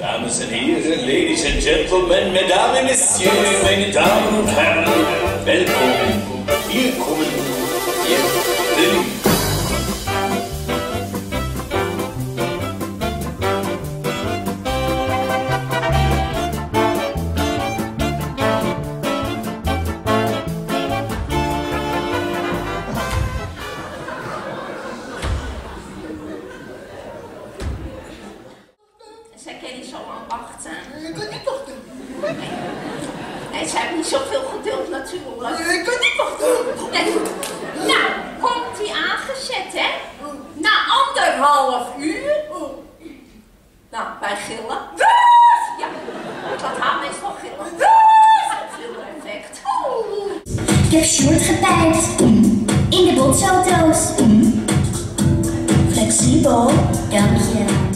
Dames en heren, ladies and gentlemen, mesdames et messieurs, meine Damen und Herren, welkom. Hier kommen Jullie. Zij kan niet zo lang wachten. Ik kan niet wachten. Nee, ze heeft niet zoveel geduld natuurlijk. Ik kan niet wachten. Nee. Nou, komt hij aangezet, hè? Na 1,5 uur. Nou, bij gillen. Ja, ik laat haar meestal gillen. Veel effect. Ik heb short gepijpt. In de botsauto's. Flexibel, dank je.